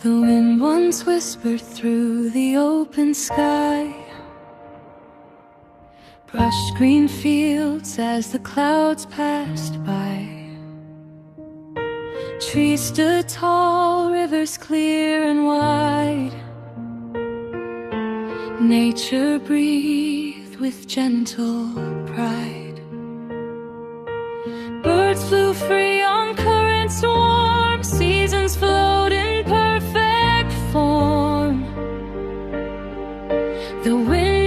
The wind once whispered through the open sky, brushed green fields as the clouds passed by. Trees stood tall, rivers clear and wide. Nature breathed with gentle pride. Birds flew free on currents warm, seasons flowed in perfect form. The wind